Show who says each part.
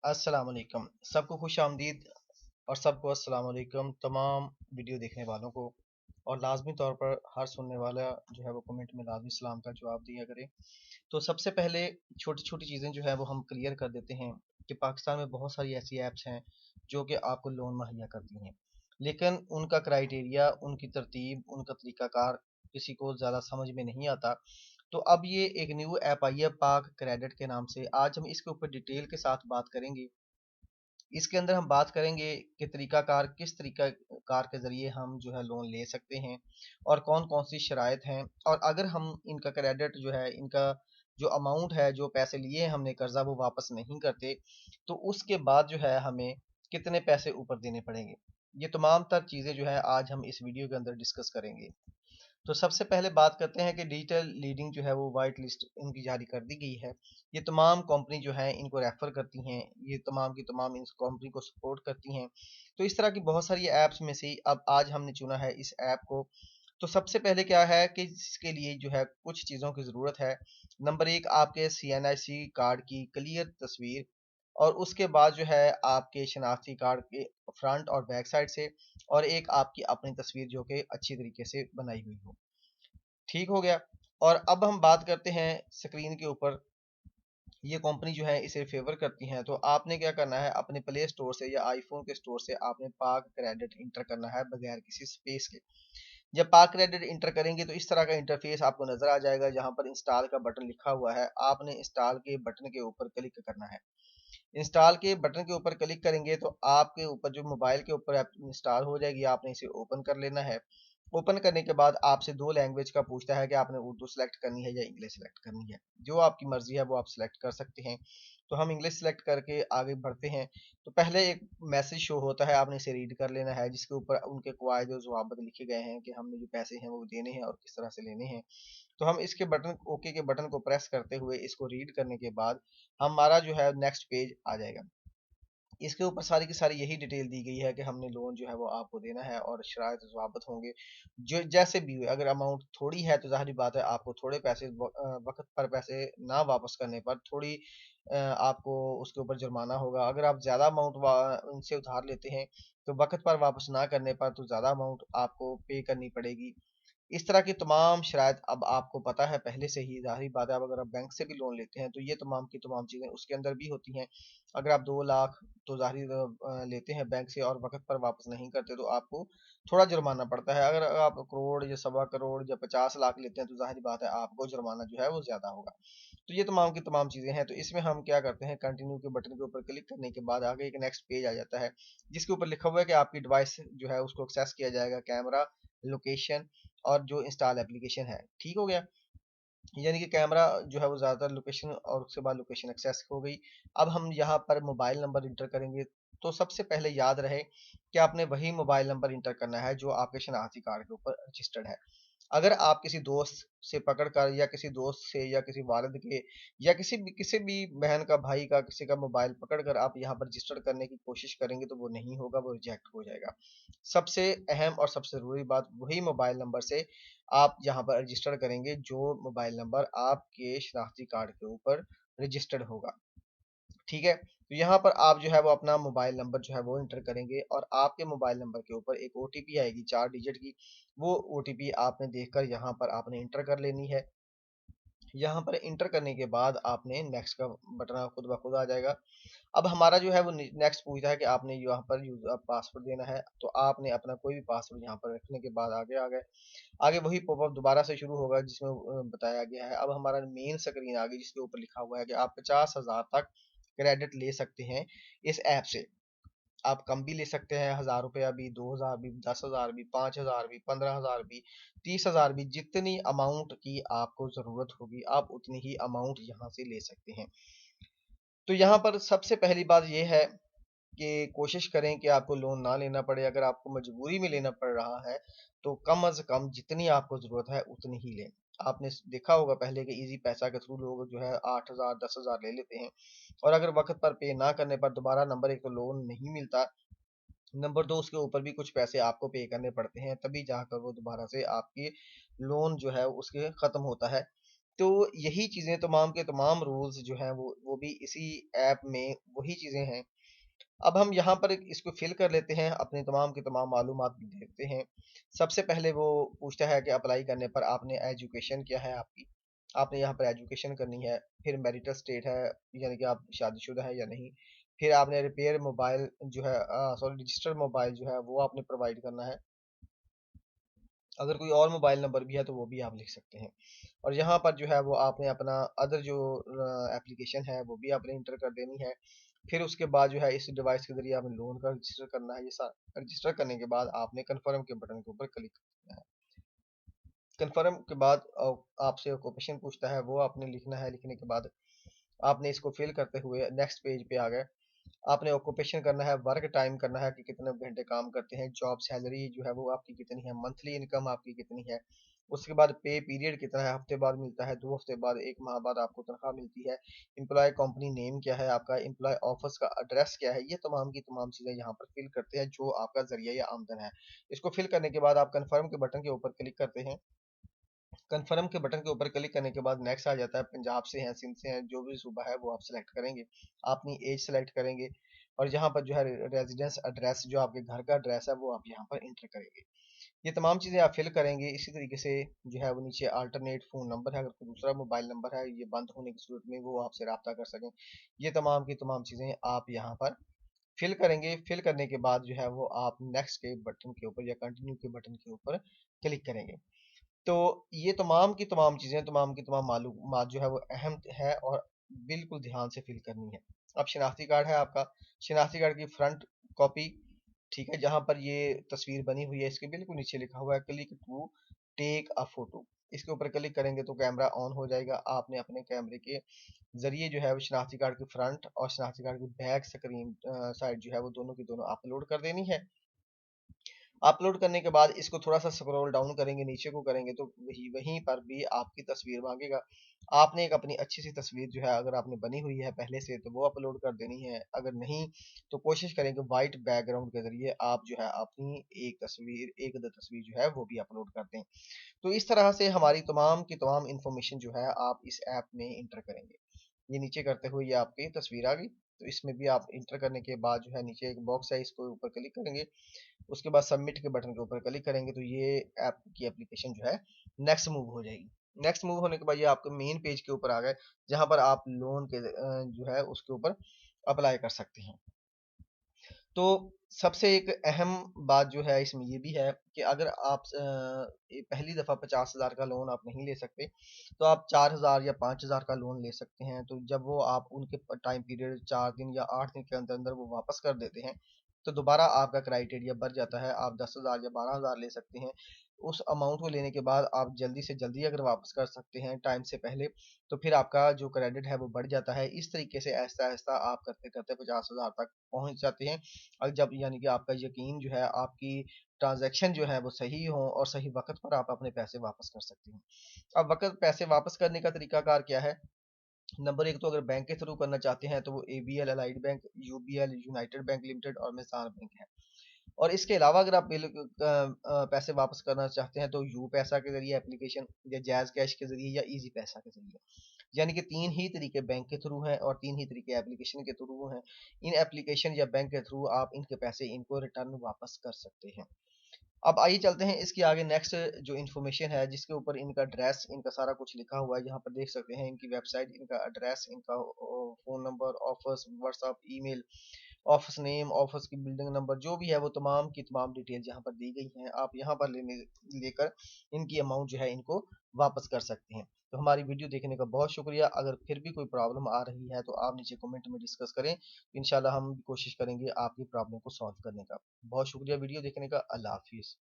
Speaker 1: अस्सलाम वालेकुम, सबको खुश आमदीद और सबको अस्सलाम वालेकुम तमाम वीडियो देखने वालों को। और लाजमी तौर पर हर सुनने वाला जो है वो कमेंट में लाजमी सलाम का जवाब दिया करे। तो सबसे पहले छोटी छोटी चीज़ें जो है वो हम क्लियर कर देते हैं कि पाकिस्तान में बहुत सारी ऐसी ऐप्स हैं जो कि आपको लोन मुहैया करती हैं, लेकिन उनका क्राइटेरिया, उनकी तरतीब, उनका तरीकाकार किसी को ज़्यादा समझ में नहीं आता। तो अब ये एक न्यू ऐप आई है पाक क्रेडिट के नाम से। आज हम इसके ऊपर डिटेल के साथ बात करेंगे। इसके अंदर हम बात करेंगे कि तरीकाकार, किस तरीकाकार के ज़रिए हम जो है लोन ले सकते हैं और कौन कौन सी शराइत हैं। और अगर हम इनका क्रेडिट जो है, इनका जो अमाउंट है, जो पैसे लिए हैं हमने कर्जा, वो वापस नहीं करते तो उसके बाद जो है हमें कितने पैसे ऊपर देने पड़ेंगे। ये तमाम तर चीज़ें जो है आज हम इस वीडियो के अंदर डिस्कस करेंगे। तो सबसे पहले बात करते हैं कि डिजिटल लीडिंग जो है वो वाइट लिस्ट इनकी जारी कर दी गई है। ये तमाम कंपनी जो है इनको रेफर करती हैं, ये तमाम की तमाम इस कंपनी को सपोर्ट करती हैं। तो इस तरह की बहुत सारी ऐप्स में से अब आज हमने चुना है इस ऐप को। तो सबसे पहले क्या है कि इसके लिए जो है कुछ चीज़ों की ज़रूरत है। नंबर एक, आपके CNIC कार्ड की क्लियर तस्वीर, और उसके बाद जो है आपके शनाख्ती कार्ड के फ्रंट और बैक साइड से, और एक आपकी अपनी तस्वीर जो कि अच्छी तरीके से बनाई हुई हो। ठीक हो गया। और अब हम बात करते हैं स्क्रीन के ऊपर। ये कंपनी जो है इसे फेवर करती हैं, तो आपने क्या करना है, अपने प्ले स्टोर से या आईफोन के स्टोर से आपने पाक क्रेडिट इंटर करना है बगैर किसी स्पेस के। जब पाक क्रेडिट इंटर करेंगे तो इस तरह का इंटरफेस आपको नजर आ जाएगा, जहां पर इंस्टॉल का बटन लिखा हुआ है। आपने इंस्टॉल के बटन के ऊपर क्लिक करना है। इंस्टॉल के बटन के ऊपर क्लिक करेंगे तो आपके ऊपर जो मोबाइल के ऊपर ऐप इंस्टॉल हो जाएगी। आपने इसे ओपन कर लेना है। ओपन करने के बाद आपसे दो लैंग्वेज का पूछता है कि आपने उर्दू सेलेक्ट करनी है या इंग्लिश सेलेक्ट करनी है। जो आपकी मर्जी है वो आप सेलेक्ट कर सकते हैं। तो हम इंग्लिश सेलेक्ट करके आगे बढ़ते हैं। तो पहले एक मैसेज शो होता है, आपने इसे रीड कर लेना है, जिसके ऊपर उनके कवायद और ज़वाबित लिखे गए हैं कि हमने जो पैसे हैं वो देने हैं और किस तरह से लेने हैं। तो हम इसके बटन, ओके के बटन को प्रेस करते हुए इसको रीड करने के बाद हमारा जो है नेक्स्ट पेज आ जाएगा। इसके ऊपर सारी की सारी यही डिटेल दी गई है कि हमने लोन जो है वो आपको देना है और शराइत ज़वाबित होंगे जो जैसे भी हुए। अगर अमाउंट थोड़ी है तो ज़ाहिर बात है आपको थोड़े पैसे वक्त पर पैसे ना वापस करने पर थोड़ी आपको उसके ऊपर जुर्माना होगा। अगर आप ज़्यादा अमाउंट उनसे उधार लेते हैं तो वक्त पर वापस ना करने पर तो ज़्यादा अमाउंट आपको पे करनी पड़ेगी। इस तरह की तमाम शराइत अब आपको पता है पहले से ही। ज़ाहिर बात है अब अगर आप बैंक से भी लोन लेते हैं तो ये तमाम की तमाम चीज़ें उसके अंदर भी होती हैं। अगर आप 2 लाख तो ज़ाहिर लेते हैं बैंक से और वक्त पर वापस नहीं करते तो आपको थोड़ा जुर्माना पड़ता है। अगर आप करोड़ या सवा करोड़ या 50 लाख लेते हैं तो ज़ाहिर बात है आपको जुर्माना जो है वो ज़्यादा होगा। तो ये तमाम की तमाम चीज़ें हैं। तो इसमें हम क्या करते हैं, कंटिन्यू के बटन के ऊपर क्लिक करने के बाद आगे एक नेक्स्ट पेज आ जाता है, जिसके ऊपर लिखा हुआ है कि आपकी डिवाइस जो है उसको एक्सेस किया जाएगा, कैमरा, लोकेशन और जो इंस्टॉल एप्लीकेशन है। ठीक हो गया। यानी कि कैमरा जो है वो ज़्यादातर लोकेशन, और उसके बाद लोकेशन एक्सेस हो गई। अब हम यहाँ पर मोबाइल नंबर इंटर करेंगे। तो सबसे पहले याद रहे कि आपने वही मोबाइल नंबर इंटर करना है जो आपके शनाख्ती कार्ड के ऊपर रजिस्टर्ड है। अगर आप किसी दोस्त से पकड़ कर या किसी दोस्त से या किसी वालिद के या किसी भी बहन का, भाई का, किसी का मोबाइल पकड़ कर आप यहाँ पर रजिस्टर करने की कोशिश करेंगे तो वो नहीं होगा, वो रिजेक्ट हो जाएगा। सबसे अहम और सबसे ज़रूरी बात, वही मोबाइल नंबर से आप यहाँ पर रजिस्टर करेंगे जो मोबाइल नंबर आपके शनाख्ती कार्ड के ऊपर रजिस्टर्ड होगा। ठीक है। तो यहाँ पर आप जो है वो अपना मोबाइल नंबर जो है वो इंटर करेंगे और आपके मोबाइल नंबर के ऊपर एक ओटीपी आएगी 4 डिजिट की। वो ओटीपी आपने देखकर यहाँ पर आपने इंटर कर लेनी है। यहाँ पर इंटर करने के बाद आपने नेक्स्ट का बटन खुद ब खुद आ जाएगा। अब हमारा जो है वो नेक्स्ट पूछता है कि आपने यहाँ पर यूजर पासवर्ड देना है। तो आपने अपना कोई भी पासवर्ड यहाँ पर रखने के बाद आगे आ गए। आगे वही पॉपअप दोबारा से शुरू होगा जिसमें बताया गया है। अब हमारा मेन स्क्रीन आ गई जिसके ऊपर लिखा हुआ है कि आप 50,000 तक क्रेडिट ले सकते हैं इस ऐप से। आप कम भी ले सकते हैं, 1000 रुपया भी, 2000 भी, 10,000 भी, 5000 भी, 15,000 भी, 30,000 भी। जितनी अमाउंट की आपको ज़रूरत होगी आप उतनी ही अमाउंट यहाँ से ले सकते हैं। तो यहाँ पर सबसे पहली बात ये है कि कोशिश करें कि आपको लोन ना लेना पड़े। अगर आपको मजबूरी में लेना पड़ रहा है तो कम अज़ कम जितनी आपको ज़रूरत है उतनी ही लें। आपने देखा होगा पहले कि इजी पैसा के थ्रू लोग जो है 8,000 10,000 ले लेते हैं, और अगर वक्त पर पे ना करने पर दोबारा नंबर एक तो लोन नहीं मिलता, नंबर दो उसके ऊपर भी कुछ पैसे आपको पे करने पड़ते हैं, तभी जाकर वो दोबारा से आपकी लोन जो है उसके ख़त्म होता है। तो यही चीज़ें तमाम के तमाम रूल्स जो हैं वो भी इसी ऐप में वही चीज़ें हैं। अब हम यहाँ पर इसको फिल कर लेते हैं, अपने तमाम की तमाम मालूमात देखते हैं। सबसे पहले वो पूछता है कि अप्लाई करने पर आपने एजुकेशन क्या है आपकी, आपने यहाँ पर एजुकेशन करनी है। फिर मैरिटल स्टेट है, यानी कि आप शादीशुदा है या नहीं। फिर आपने रिपेयर मोबाइल जो है सॉरी रजिस्टर्ड मोबाइल जो है वो आपने प्रोवाइड करना है। अगर कोई और मोबाइल नंबर भी है तो वो भी आप लिख सकते हैं। और यहाँ पर जो है वो आपने अपना अदर जो एप्लीकेशन है वो भी आपने इंटर कर देनी है। फिर उसके बाद जो है इस डिवाइस के ज़रिए आपने लोन का रजिस्टर करना है। ये सारा रजिस्टर करने के बाद आपने कन्फर्म के बटन के ऊपर क्लिक करना है। कन्फर्म के बाद आपसे ऑक्यूपेशन पूछता है, वो आपने लिखना है। लिखने के बाद आपने इसको फिल करते हुए नेक्स्ट पेज पे आ गए। आपने ऑक्यूपेशन करना है, वर्क टाइम करना है कि कितने घंटे काम करते हैं, जॉब सैलरी जो है वो आपकी कितनी है, मंथली इनकम आपकी कितनी है। उसके बाद पे पीरियड कितना है, हफ्ते बाद मिलता है, 2 हफ्ते बाद, 1 माह बाद आपको तनख्वाह मिलती है। एम्प्लॉय कंपनी नेम क्या है आपका, एम्प्लॉय ऑफिस का एड्रेस क्या है, ये तमाम की तमाम चीज़ें यहाँ पर फिल करते हैं जो आपका जरिया या आमदन है। इसको फिल करने के बाद आप कन्फर्म के बटन के ऊपर क्लिक करते हैं। कन्फर्म के बटन के ऊपर क्लिक करने के बाद नेक्स्ट आ जाता है, पंजाब से हैं, सिंध से हैं, जो भी सूबा है वो आप सेलेक्ट करेंगे। अपनी एज सेलेक्ट करेंगे और यहाँ पर जो है रेजिडेंस एड्रेस, जो आपके घर का एड्रेस है वो आप यहाँ पर इंटर करेंगे। ये तमाम चीज़ें आप फिल करेंगे। इसी तरीके से जो है वो नीचे अल्टरनेट फ़ोन नंबर है, अगर कोई दूसरा मोबाइल नंबर है ये बंद होने की सूरत में वो आपसे रब्ता कर सकें। ये तमाम की तमाम चीज़ें आप यहाँ पर फिल करेंगे। फिल करने के बाद जो है वो आप नेक्स्ट के बटन के ऊपर या कंटिन्यू के बटन के ऊपर क्लिक करेंगे। तो ये तमाम की तमाम चीज़ें, तमाम की तमाम मालूमात जो है वो अहम है और बिल्कुल ध्यान से फिल करनी है। अब शनाख्ती कार्ड है आपका, शनाख्ती कार्ड की फ्रंट कॉपी, ठीक है, जहाँ पर ये तस्वीर बनी हुई है इसके बिल्कुल नीचे लिखा हुआ है click to take a photo. इसके ऊपर क्लिक करेंगे तो कैमरा ऑन हो जाएगा। आपने अपने कैमरे के जरिए जो है वो शनाख्ती कार्ड की फ्रंट और शनाख्ती कार्ड की बैक स्क्रीन साइड जो है वो दोनों की दोनों अपलोड कर देनी है। अपलोड करने के बाद इसको थोड़ा सा स्क्रॉल डाउन करेंगे, नीचे को करेंगे तो वहीं वहीं पर भी आपकी तस्वीर मांगेगा। आपने एक अपनी अच्छी सी तस्वीर जो है अगर आपने बनी हुई है पहले से तो वो अपलोड कर देनी है। अगर नहीं तो कोशिश करें कि वाइट बैकग्राउंड के जरिए आप जो है अपनी एक तस्वीर, एक दो तस्वीर जो है वो भी अपलोड कर दें। तो इस तरह से हमारी तमाम की तमाम इंफॉर्मेशन जो है आप इस ऐप में इंटर करेंगे। ये नीचे करते हुए ये आपकी तस्वीर आ गई। तो इसमें भी आप इंटर करने के बाद जो है नीचे एक बॉक्स है, इसको ऊपर क्लिक करेंगे। उसके बाद सबमिट के बटन के ऊपर क्लिक करेंगे तो ये ऐप की एप्लीकेशन जो है नेक्स्ट मूव हो जाएगी। नेक्स्ट मूव होने के बाद ये आपके मेन पेज के ऊपर आ गए, जहां पर आप लोन के जो है उसके ऊपर अप्लाई कर सकते हैं। तो सबसे एक अहम बात जो है इसमें ये भी है कि अगर आप पहली दफ़ा 50,000 का लोन आप नहीं ले सकते तो आप 4,000 या 5,000 का लोन ले सकते हैं। तो जब वो आप उनके टाइम पीरियड 4 दिन या 8 दिन के अंदर अंदर वो वापस कर देते हैं तो दोबारा आपका क्राइटेरिया बढ़ जाता है। आप 10,000 या 12,000 ले सकते हैं। उस अमाउंट को लेने के बाद आप जल्दी से जल्दी अगर वापस कर सकते हैं टाइम से पहले तो फिर आपका जो क्रेडिट है वो बढ़ जाता है। इस तरीके से आहिस्ता आहिस्ता आप करते करते 50,000 तक पहुंच जाते हैं। और जब यानी कि आपका यकीन जो है, आपकी ट्रांजैक्शन जो है वो सही हो और सही वक़्त पर आप अपने पैसे वापस कर सकते हैं। अब वक़्त पैसे वापस करने का तरीकाकार क्या है? नंबर 1 तो अगर बैंक के थ्रू करना चाहते हैं तो वो ABL, allied bank, UBL, United bank limited और मेहसान बैंक है। और इसके अलावा अगर आप पैसे वापस करना चाहते हैं तो यू पैसा के ज़रिए एप्लीकेशन, या जैज़ कैश के ज़रिए, या ईज़ी पैसा के ज़रिए। यानी कि 3 ही तरीके बैंक के थ्रू हैं और 3 ही तरीके एप्लीकेशन के थ्रू हैं। इन एप्लीकेशन या बैंक के थ्रू आप इनके पैसे इनको रिटर्न वापस कर सकते हैं। अब आइए चलते हैं इसके आगे नेक्स्ट जो इन्फॉर्मेशन है जिसके ऊपर इनका एड्रेस, इनका सारा कुछ लिखा हुआ है। यहाँ पर देख सकते हैं इनकी वेबसाइट, इनका एड्रेस, इनका phone number, office, WhatsApp, email, office name, office की बिल्डिंग नंबर, जो भी है वो तमाम की तमाम डिटेल यहाँ पर दी गई हैं। आप यहाँ पर लेकर इनकी अमाउंट जो है इनको वापस कर सकते हैं। तो हमारी वीडियो देखने का बहुत शुक्रिया। अगर फिर भी कोई प्रॉब्लम आ रही है तो आप नीचे कमेंट में डिस्कस करें। इंशाल्लाह हम कोशिश करेंगे आपकी प्रॉब्लम को सॉल्व करने का। बहुत शुक्रिया वीडियो देखने का। अल्लाह हाफिज़।